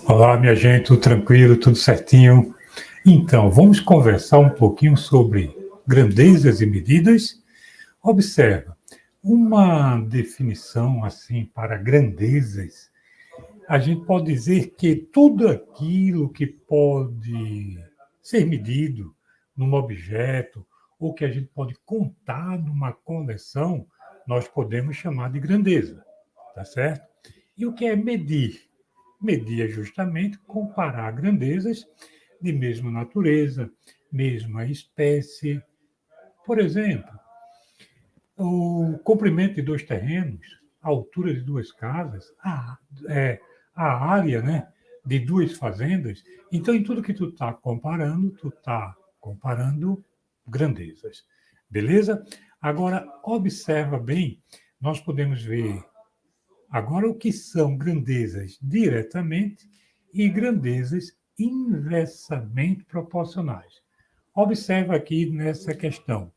Olá, minha gente, tudo tranquilo, tudo certinho? Então, vamos conversar um pouquinho sobre grandezas e medidas. Observa, uma definição assim para grandezas, a gente pode dizer que tudo aquilo que pode ser medido num objeto ou que a gente pode contar numa coleção, nós podemos chamar de grandeza, tá certo? E o que é medir? Medir é justamente comparar grandezas de mesma natureza, mesma espécie. Por exemplo, o comprimento de dois terrenos, a altura de duas casas, a área, né, de duas fazendas. Então, em tudo que tu está comparando grandezas. Beleza? Agora, observa bem, nós podemos ver agora o que são grandezas diretamente e grandezas inversamente proporcionais. Observa aqui nessa questão.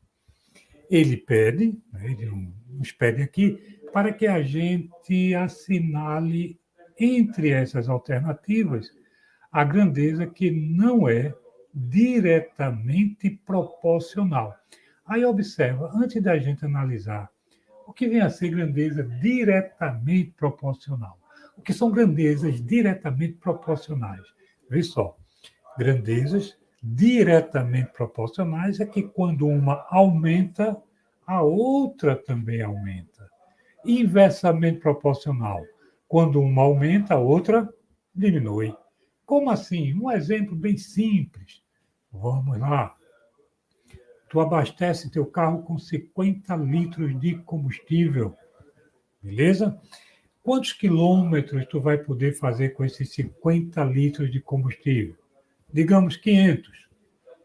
Ele pede, né, ele nos pede aqui, para que a gente assinale entre essas alternativas a grandeza que não é diretamente proporcional. Aí observa, antes da gente analisar o que vem a ser grandeza diretamente proporcional, o que são grandezas diretamente proporcionais? Vê só, grandezas diretamente proporcionais é que quando uma aumenta, a outra também aumenta. Inversamente proporcional, quando uma aumenta, a outra diminui. Como assim? Um exemplo bem simples. Vamos lá. Tu abastece teu carro com 50 litros de combustível, beleza? Quantos quilômetros tu vai poder fazer com esses 50 litros de combustível? Digamos 500.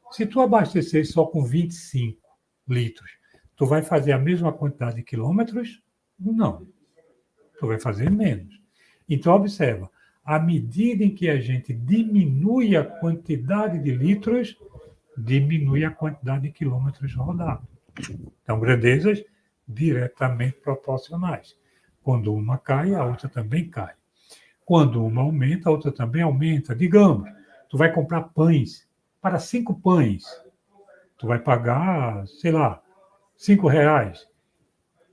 Se tu abastecer só com 25 litros, tu vai fazer a mesma quantidade de quilômetros? Não, tu vai fazer menos. Então, observa, à medida em que a gente diminui a quantidade de litros, diminui a quantidade de quilômetros rodados. Então, grandezas diretamente proporcionais. Quando uma cai, a outra também cai. Quando uma aumenta, a outra também aumenta. Digamos, tu vai comprar pães para 5 pães. Tu vai pagar, sei lá, R$ 5.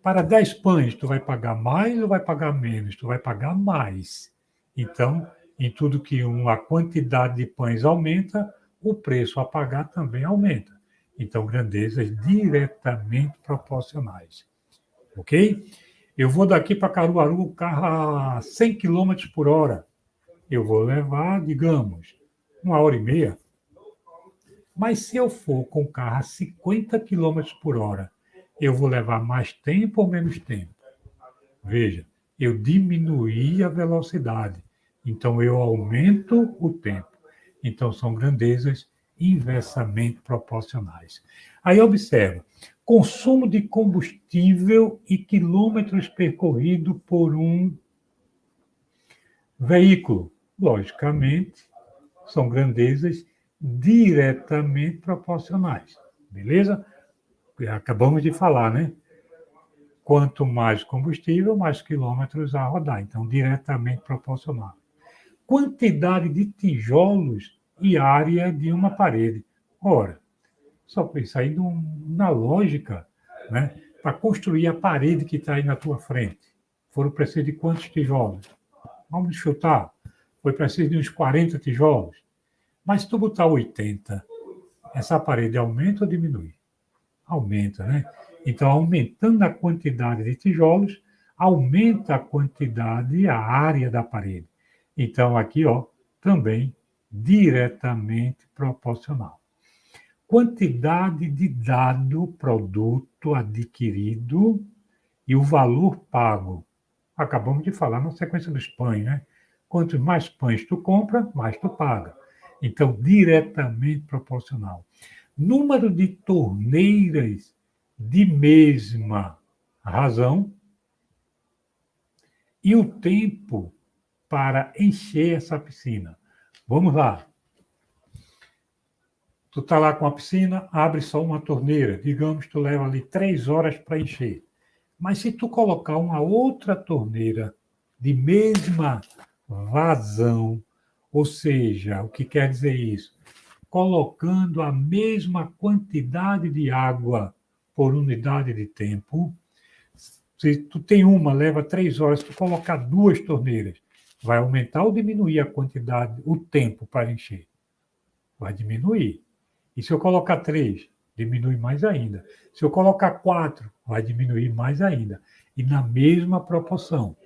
Para 10 pães, tu vai pagar mais ou vai pagar menos? Tu vai pagar mais. Então, em tudo que a quantidade de pães aumenta, o preço a pagar também aumenta. Então, grandezas diretamente proporcionais. Ok? Eu vou daqui para Caruaru, o carro a 100 quilômetros por hora. Eu vou levar, digamos, 1 hora e meia. Mas se eu for com o carro a 50 quilômetros por hora, eu vou levar mais tempo ou menos tempo? Veja, eu diminuí a velocidade, então eu aumento o tempo. Então são grandezas inversamente proporcionais. Aí observa, consumo de combustível e quilômetros percorridos por um veículo. Logicamente, são grandezas diretamente proporcionais. Beleza? Acabamos de falar, né? Quanto mais combustível, mais quilômetros a rodar. Então, diretamente proporcional. Quantidade de tijolos e área de uma parede. Ora, só pensar aí na lógica, né? Para construir a parede que está aí na tua frente. Foram preciso de quantos tijolos? Vamos chutar. Foi preciso de uns 40 tijolos. Mas se tu botar 80, essa parede aumenta ou diminui? Aumenta, né? Então, aumentando a quantidade de tijolos, aumenta a quantidade, a área da parede. Então, aqui, ó, também diretamente proporcional. Quantidade de dado, produto adquirido e o valor pago. Acabamos de falar na sequência dos pães, né? Quanto mais pães tu compra, mais tu paga. Então, diretamente proporcional. Número de torneiras de mesma razão e o tempo para encher essa piscina. Vamos lá. Tu está lá com a piscina, abre só uma torneira. Digamos que tu leva ali 3 horas para encher. Mas se tu colocar uma outra torneira de mesma vazão, ou seja, o que quer dizer isso? Colocando a mesma quantidade de água por unidade de tempo. Se tu tem uma, leva 3 horas, tu colocar 2 torneiras, vai aumentar ou diminuir a quantidade, o tempo para encher? Vai diminuir. E se eu colocar 3, diminui mais ainda. Se eu colocar 4, vai diminuir mais ainda. E na mesma proporção.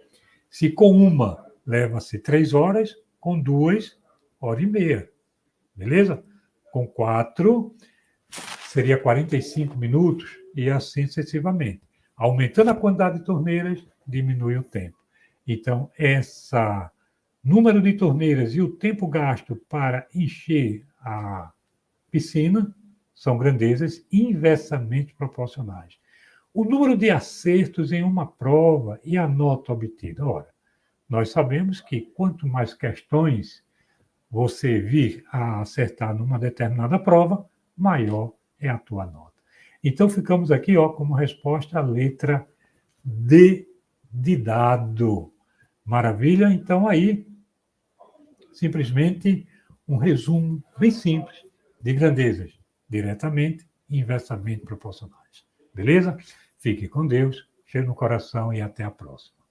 Se com uma leva-se 3 horas, com 2, hora e meia. Beleza? Com 4, seria 45 minutos e assim sucessivamente. Aumentando a quantidade de torneiras, diminui o tempo. Então, esse número de torneiras e o tempo gasto para encher a piscina são grandezas inversamente proporcionais. O número de acertos em uma prova e a nota obtida. Ora, nós sabemos que quanto mais questões você vir a acertar numa determinada prova, maior é a tua nota. Então, ficamos aqui como resposta a letra D de dado. Maravilha? Então, aí, simplesmente um resumo bem simples de grandezas, diretamente e inversamente proporcionais. Beleza? Fique com Deus, cheiro no coração e até a próxima.